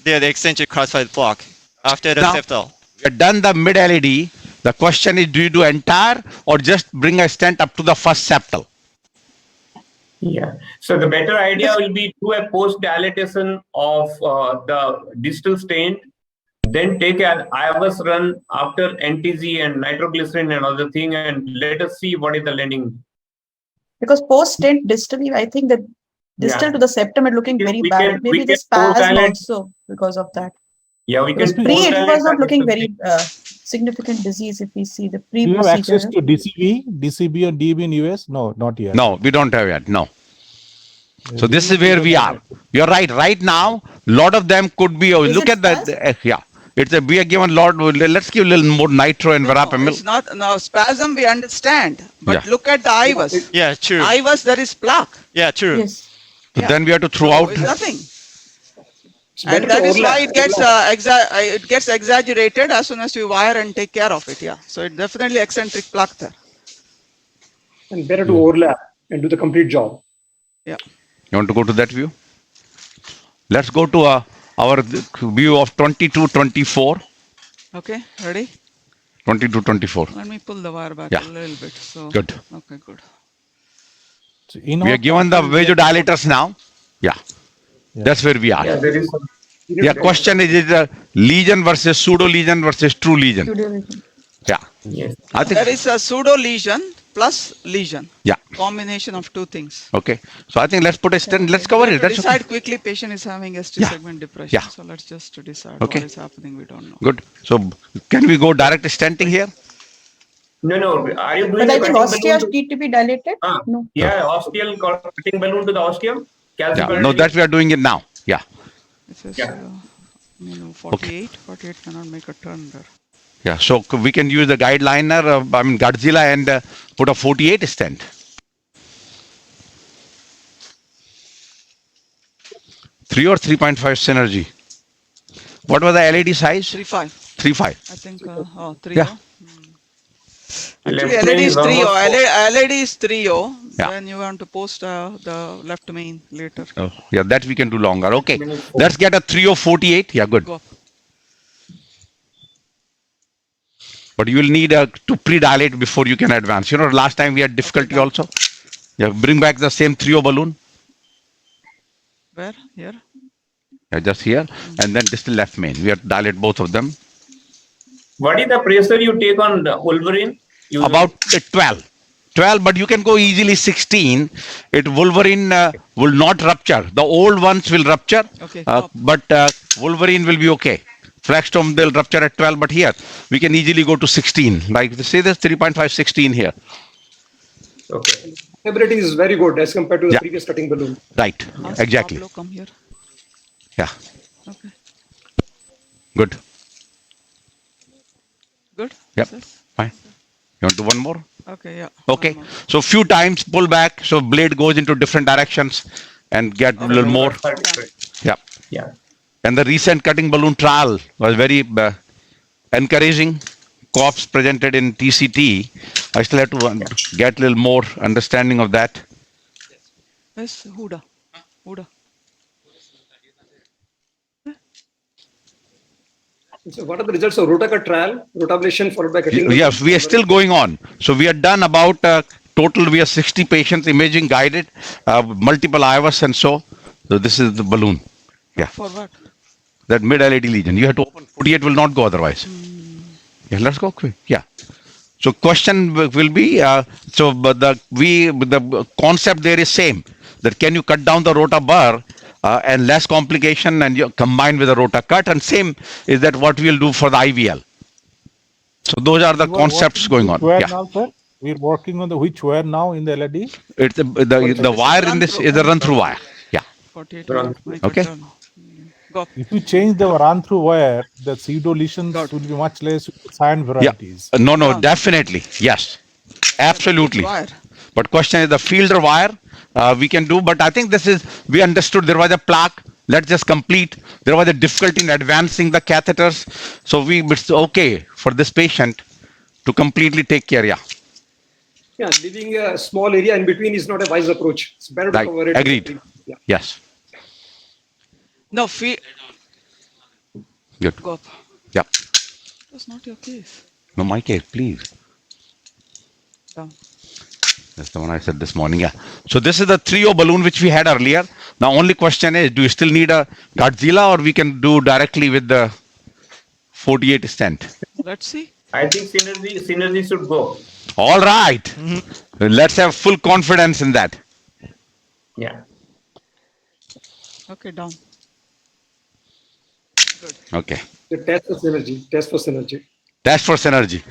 They are the eccentric calcified plaque after the Now- septal. We have done the mid LED. The question is, do you do entire or just bring a stent up to the first septal? Yeah. So the better idea will be do a post dilatation of the distal stent, then take an IVUS run after NTG and nitroglycerin and other thing, and let us see what is the landing. Because post stent distally, I think that distal Yeah. to the septum is looking very We bad. can- Maybe we the can post spasm dilate. also because of that. Yeah, we Because can pre, post it dilate was not the looking distal very significant disease if we see the Do you have access pre-procedure. to DCB and DB in US? No, not yet. No, we don't have yet. No. So We this need is to where get we that. are. You're right. Right now, lot of them could be. Is Look it at that. Yeah. It's a, we are given lot. Let's give a little more nitro and No, verapamil. it's not, no, spasm we understand, but Yeah. look at the IVUS. Yeah, true. IVUS, there is plaque. Yeah, true. Yes. So Yeah. then we have to throw So out. it's nothing. It's better And to that is why overlap. it gets exaggerated as soon as you wire and take care of it. Yeah. So it definitely eccentric plaque there. And better to overlap and do the complete job. Yeah. You want to go to that view? Let's go to our view of 22-24. Okay. Ready? 22-24. Let me pull the wire back Yeah. a little bit. So Good. Okay, good. So in We our are given the country, we have- vasodilators now. Yeah. Yeah. That's where we are. Yeah, there is some. Yeah. Question is a lesion versus pseudo lesion versus true lesion. Studio. Yeah. Yes. I think. There is a pseudo lesion plus lesion. Yeah. Combination of two things. Okay. So I think let's put a stent. Let's cover We it. have to That's decide okay. quickly. Patient is having ST Yeah. segment depression. Yeah. So let's just decide Okay. what is happening. We don't know. Good. So can we go direct stenting here? No, no. Are you doing But I a think cutting ostia balloon to- need to be dilated. No. Yeah, osteal cutting balloon to the osteum. Yeah. No, that we are doing it now. Yeah. This is Yeah. 48. 48 cannot make a turn there. Yeah. So we can use the guideliner, Godzilla, and put a 48 stent. Three or 3.5 synergy. What was the LED size? 3.5. 3.5. I think. 3. Yeah. Actually, Left LED main is is 3. almost LED is 3. Yeah. Then you want to post the left main later. Oh, yeah, that we can do longer. Okay. Let's get a 3 or 48. Yeah, good. Go up. But you will need to pre-dilate before you can advance. You know, last time we had difficulty also. Yeah, bring back the same 3O balloon. Where? Here? Yeah, just here. And then distal left main. We have to dilate both of them. What is the pressure you take on the Wolverine? You About 12. 12, but you can go easily 16. Wolverine will not rupture. The old ones will rupture. Okay, But Wolverine will be okay. Flagstone, they'll rupture at 12, but here we can easily go to 16. Like say this 3.5, 16 here. Okay. Stability is very good as compared to the Yeah. previous cutting balloon. Right. Ask Exactly. Pablo, come here. Yeah. Okay. Good. Good. Yep. This is- Fine. You want to do one more? Okay. Yeah. Okay. one more. So few times pull back. So blade goes into different directions and get a little more. Yeah. Yeah. And the recent cutting balloon trial was very encouraging. Co-ops presented in TCT. I still have to get a little more understanding of that. Yes. Huda. Huda. So what are the results of rotacut trial? Rotablation followed by cutting. Yes, we are still going on. So we are done about total. We have 60 patients imaging guided, multiple IVUS and so. So this is the balloon. Yeah. For what? That mid LED lesion. You have to open. 48 will not go otherwise. Yeah, let's go quick. Yeah. So question will be, but the concept there is same. That can you cut down the rota bar and less complication and you combine with the rota cut, and same is that what we'll do for the IVL. So those are the You are concepts working going on. which wire Yeah. now, sir? We're working on the which wire now in the LED? It's the wire in this is a run through wire. Yeah. 48 Run. cannot make Okay. a turn. Go. If you change the run through wire, the pseudo lesions will be much less with cyan varieties. No, Yeah. definitely. Yes. Absolutely. Wire. But question is the fielder wire we can do, but I think we understood there was a plaque. Let's just complete. There was a difficulty in advancing the catheters. So it's okay for this patient to completely take care. Yeah. Yeah, leaving a small area in between is not a wise approach. It's better to Right. cover it. Agreed. Yeah. Yes. No, Good. go up. Yeah. That's not your case. No, my case, please. Down. That's the one I said this morning. Yeah. So this is the 3O balloon which we had earlier. Now only question is, do you still need a Godzilla or we can do directly with the 48 stent? Let's see. I think synergy should go. All right. Let's have full confidence in that. Yeah. Okay, down. Okay. The test for synergy. Test for synergy. That's for synergy.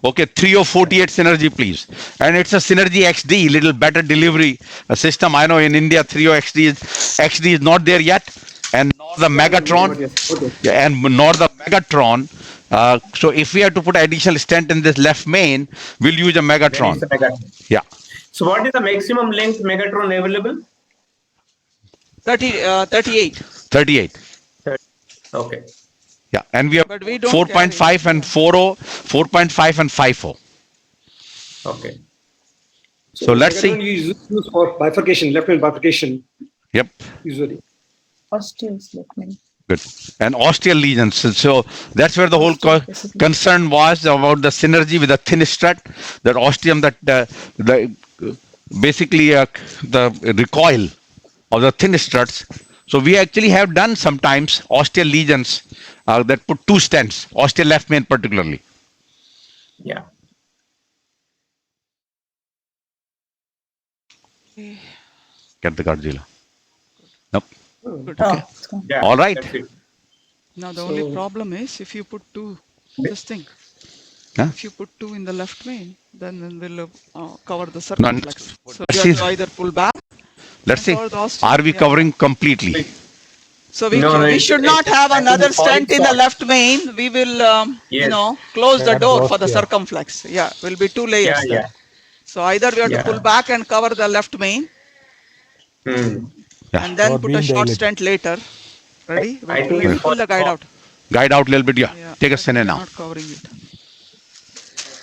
Okay, 3O48 synergy, please. And it's a Synergy XD, little better delivery system. I know in India 3O XD is not there yet, and nor the Megatron, Okay. yeah, and nor the Megatron. So if we have to put additional stent in this left main, we'll use a Then it's Megatron. a Megatron. Yeah. So what is the maximum length Megatron available? 38. 38. Okay. Yeah. And we have But we don't 4.5 carry- and 4O, 4.5 and 5O. Okay. So let's see. Megatron you use for bifurcation, left main bifurcation, Yep. usually. Osteals, left main. Good. And osteal lesions. So that's where the whole concern was about the synergy with the thin strut, that ostium, that basically the recoil of the thin struts. So we actually have done sometimes osteal lesions that put 2 stents, osteal left main particularly. Yeah. Get the Godzilla. Nope. Good. Oh, it's gone. Yeah. All right. That's it. Now the only problem is if you put two, this thing. Huh? If you put two in the left main, then we'll cover the circumflex. So let's you have see. to either pull back. Let's see. Cover the ostium, Are we yeah. covering completely? So we, No, no, we it- should not it- have I think another it's falling stent in the short. left main. We will, Yes. close the Yeah, door for the yeah. circumflex. Yeah, will be 2 layers Yeah, there. yeah. So either we have to Yeah. pull back and cover the left main Hmm. Yeah. and then Or put a being short dilated. stent later. Ready? I think We'll it's pull the guide for- out. Guide out a little bit. Yeah. Yeah, Take a but cine we're now. Not covering it.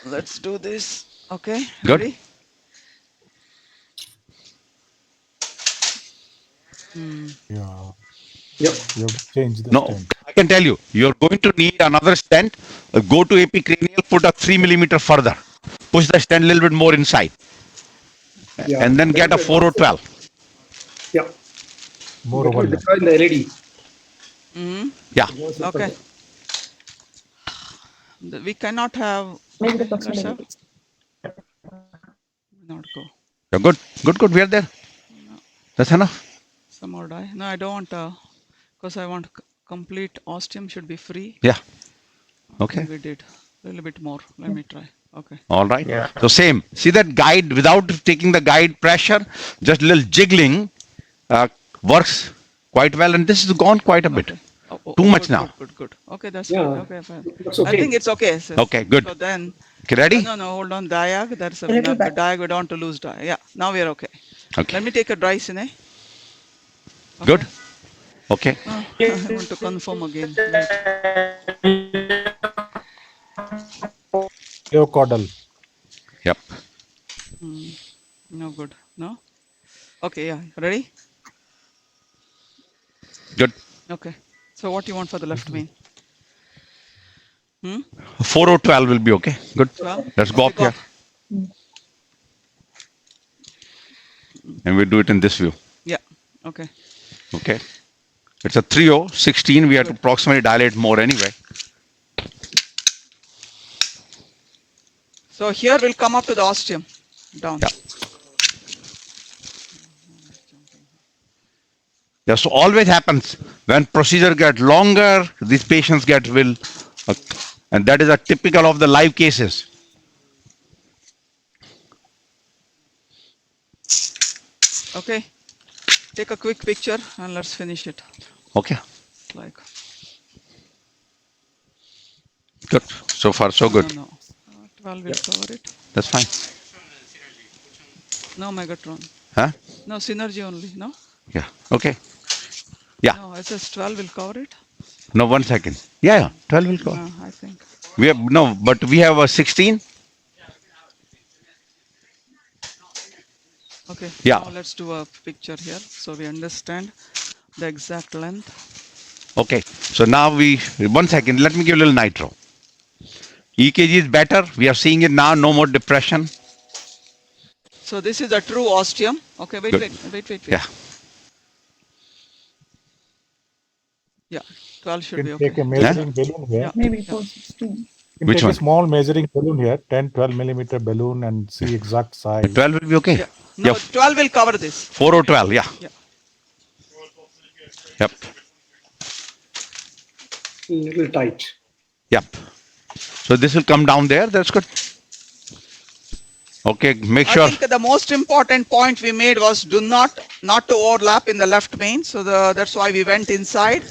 Let's do this. Okay. Good. Ready? Yeah. Yep. You have to change the No, stent. I can tell you, you're going to need another stent. Go to epicranial, put a 3 millimeter further. Push the stent a little bit more inside. Yeah. And then get a 4O12. Yeah. More It will overlap. deploy in the LED. Hmm. Yeah. Okay. We cannot have. Make the Okay, proximal let's have- LEDs. Not go. Yeah, good. Good, good. We are there. That's enough. Some more die. No, I don't want because I want complete ostium should be free. Yeah. Okay. We did a little bit more. Let me try. Okay. All right. Yeah. So same. See that guide without taking the guide pressure, just little jiggling works quite well. And this has gone quite a bit. Oh, Too much good, now. Good, good. Okay, that's Yeah. fine. Okay, fine. Looks I okay. think it's okay. Sir. Okay, good. So then, Okay, ready? no, hold on. Diag, there's a A little the back. diag. We don't want to lose diag. Yeah, now we are okay. Okay. Let me take a dry cine. Okay. Good. Okay. Oh, I want to confirm again. Leocaudal. Yep. No good. No. Okay. Yeah. Ready? Good. Okay. So what you want for the left main? 4O12 will be okay. Good. 12? Let's go up Okay, here. And we do it in this view. Yeah. Okay. Okay. It's a 3O, 16. We have to approximately dilate more anyway. So here we'll come up to the ostium. Down. Yeah. Yeah, so always happens when procedure get longer, these patients get and that is a typical of the live cases. Okay. Take a quick picture and let's finish it. Okay, It's like good. So far, so good. No. 12 will cover it. That's fine. No Megatron. Huh? No synergy only. No. Yeah. Okay. Yeah. No. It says 12 will cover it. No, 1 second. Yeah, 12 will go. No, I think. We have no, but we have a 16. Okay. Yeah. Now let's do a picture here so we understand the exact length. Okay. So now 1 second. Let me give a little nitro. EKG is better. We are seeing it now. No more depression. So this is a true ostium. Okay, wait. Yeah. Yeah, 12 should You be can okay. take a measuring balloon here. Yeah. Maybe 416. You Which can take one? a small measuring balloon here, 10, 12 millimeter balloon, and see exact size. 12 will be okay. Yeah. No, 12 will cover this. 4 or 12. Yeah. Yeah. Yep. Little tight. Yep. So this will come down there. That's good. Okay. Make I sure. think the most important point we made was not to overlap in the left main. So that's why we went inside.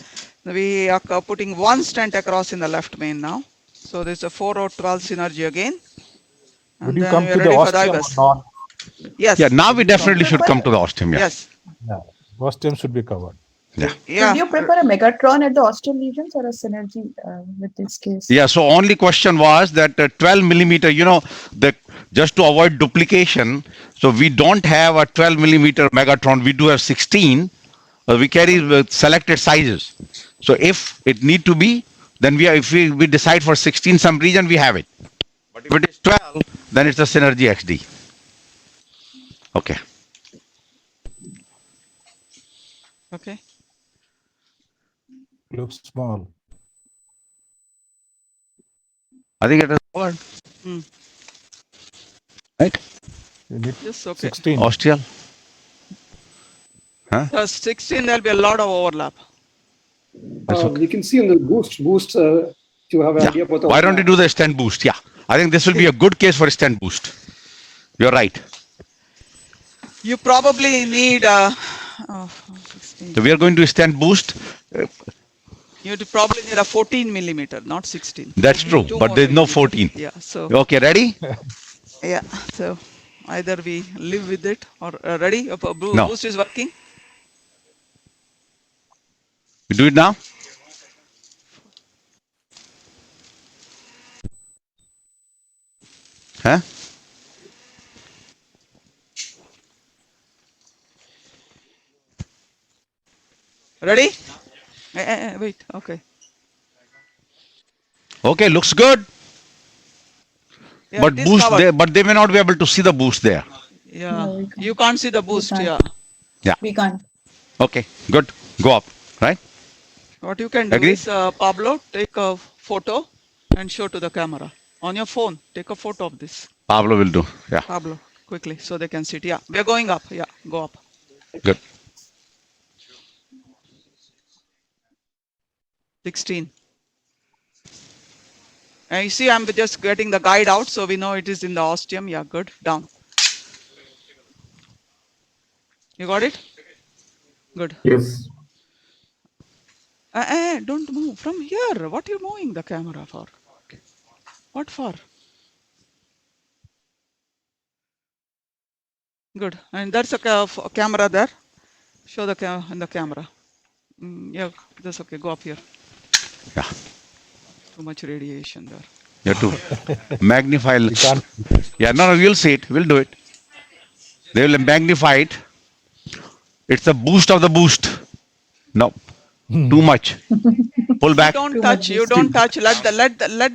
We are putting one stent across in the left main now. So there's a 4 or 12 synergy again. And Would you then come we are to the ready for the ostium or IVUS. not? Yes. Yeah. Now we definitely should come to the ostium. Yeah. Yes. Yeah. Ostium should be covered. Yeah. Yeah. Would you prefer a Megatron at the ostial lesions or a synergy with this case? Yeah. So only question was that 12 millimeter, just to avoid duplication. So we don't have a 12 millimeter Megatron. We do have 16. We carry selected sizes. So if it need to be, then if we decide for 16 some reason, we have it. But if it is 12, then it's a Synergy XD. Okay. Okay. Looks small. I think it is covered. Hmm. Right? You need Yes, okay. 16. Ostial. So 16, there'll be a lot of overlap. We can see on the boost to have an idea about the Why don't you do the stent boost? Yeah. I think this will be a good case for a stent boost. You're right. You probably need 16. So we are going to stent boost. You probably need a 14 millimeter, not 16. That's true, Two but more there's no millimeters. 14. Yeah. So Okay, ready? yeah. So either we live with it or ready. No. Boost is working. We do it now? Huh? Ready? Wait. Okay. Okay, looks good. Yeah, But it is boost covered. there, but they may not be able to see the boost there. Yeah. No, we can't. You can't see the boost. can't. Yeah. We can't. Okay, good. Go up, right? What you can do Agree? is, Pablo, take a photo and show to the camera on your phone. Take a photo of this, Pablo will do. Yeah, Pablo, quickly, so they can see it. Yeah, we are going up. Yeah, go up. good. 16. And you see, I'm just getting the guide out, so we know it is in the ostium. Yeah, good. Down. You got it? Good. Yes. Don't move from here. What are you moving the camera for? What for? Good. And that's a camera there. Show the in the camera. Yeah, that's okay. Go up here. Yeah, Too much radiation there. you have to magnify. You can't. Yeah, no, we'll see it. We'll do it. They will magnify it. It's a boost of the boost. No, too much. Pull back. Don't touch. You don't touch. Let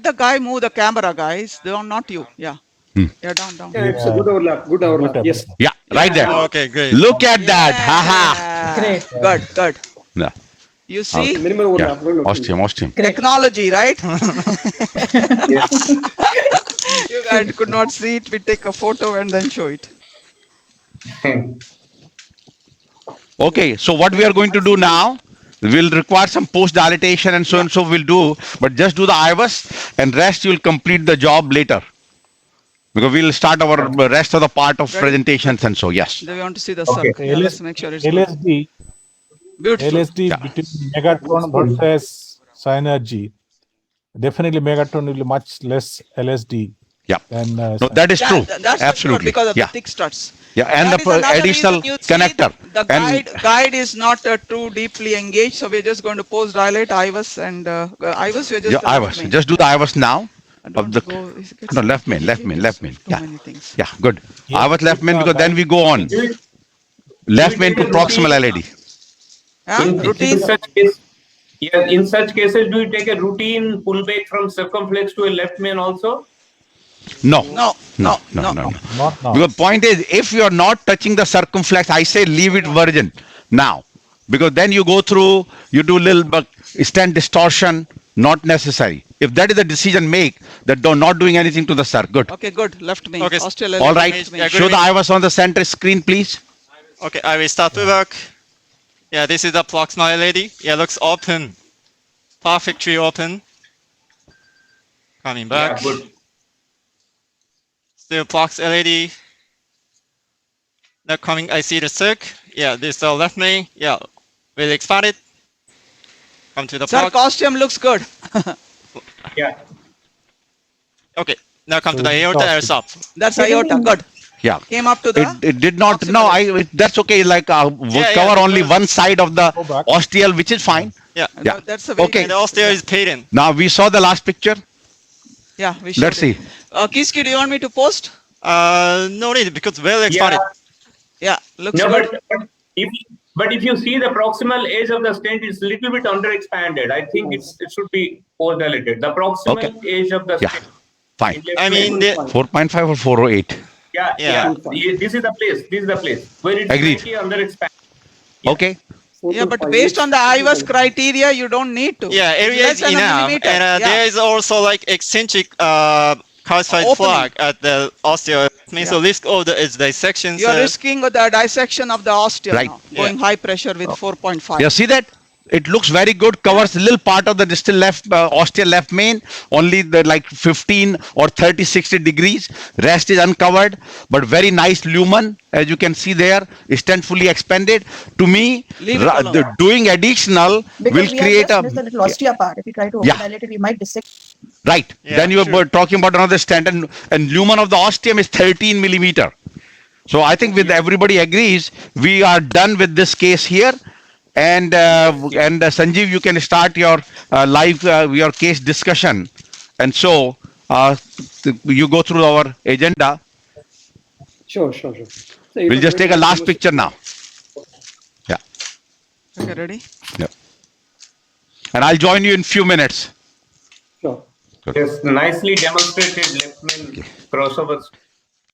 the guy move the camera, guys. They are not you. Yeah. Yeah, down. Yeah, it's a good overlap. Good overlap. Yes. Yeah, right there. Okay, great. Look at that. Haha. Yeah. Good. Yeah, You see, Minimal overlap. yeah. Good, okay. Ostium. technology, right? You guys could not see it. We take a photo and then show it. Okay, so what we are going to do now, we'll require some post dilatation and so we'll do, but just do the IVUS and rest you'll complete the job later. Because we'll start our rest of the part of presentations and so, yes. They want to see the Okay. circle. Yeah, let's make sure it's good. LSD, Beautiful. LSD between Megatron versus Synergy. Definitely Megatron will be much less LSD Yeah. than No, that is true. That's Absolutely. because of Yeah. the thick struts. Yeah, and That is the another additional reason you see connector. The And guide is not too deeply engaged, so we're just going to post dilate IVUS and IVUS. We're just yeah, IVUS. Just do the IVUS now. Don't the- go- it gets No, left main. too Yeah. many things. Yeah, good. Yeah. IVUS left main because then we go on. Do it- Left do it main to in proximal routine. LED. Huh? In Routine. such case, Yeah, in such cases, do you take a routine pullback from circumflex to a left main also? No. No, No. no, No. no. No. No. Not now. Because point is, if you are not touching the circumflex, I say leave it virgin now, because then you go through, you do little but stand distortion, not necessary. If that is the decision make that not doing anything to the circ, good. Okay, good. Left main. Okay, Australian All LED right, left main. Yeah, good show the image. IVUS on the center screen, please. Okay, I will start to work. Yeah, this is the proximal LED. Yeah, looks open. Perfectly open. Coming back. Yeah, good. Still prox LED. Now coming, I see the circ. Yeah, this is the left main. Yeah, will expand it. Come to the Sir, prox. costume looks good. Yeah. Okay, now come to So the it's aorta soft. airs up. That's aorta. Good. Yeah. Came up to the. It did not. No, that's okay. Like would Yeah, cover only because- one side of the Go back. ostial, which is fine. Yeah. Yeah. No, that's a very Okay. And the osteo is patent. Now we saw the last picture. Yeah, we should. Let's see. Kiski, do you want me to post? No need because well expanded. Yeah, looks No, good. but if you see the proximal edge of the stent is little bit underexpanded. I think it should be overdilated. The proximal Okay. edge of the Yeah. stent. Fine. in left I mean, main- the, 4.5 or 408. yeah, Yeah. yeah. This is the place. This is the place where it's Agreed. slightly underexpanded. Okay. Yeah, but based on the IVUS criteria, you don't need to. yeah, area Less is than a enough. millimeter. And Yeah. there is also like eccentric calcified Opening. flag at the osteo. Means the risk of the is dissection. You are so- risking the dissection of the osteo Right. now, going high pressure with 4.5. You see that? It looks very good. Covers a little part of the distal left ostial left main. Only the like 15 or 30, 60 degrees. Rest is uncovered, but very nice lumen, as you can see there. Stent fully expanded. To me, Leave it alone. doing additional Because will we create have a just missed the little ostia part. If we try to Yeah. overdilate it, we might dissect. right. Yeah, Then you are sure. talking about another stent, and lumen of the ostium is 13 millimeter. So I think with everybody agrees, we are done with this case here. And Sanjeev, you can start your live your case discussion. And so you go through our agenda. Sure. So We'll just take a last picture now. Yeah. Okay, ready? And I'll join you in few minutes. Sure. Yes, nicely demonstrated left main crossovers.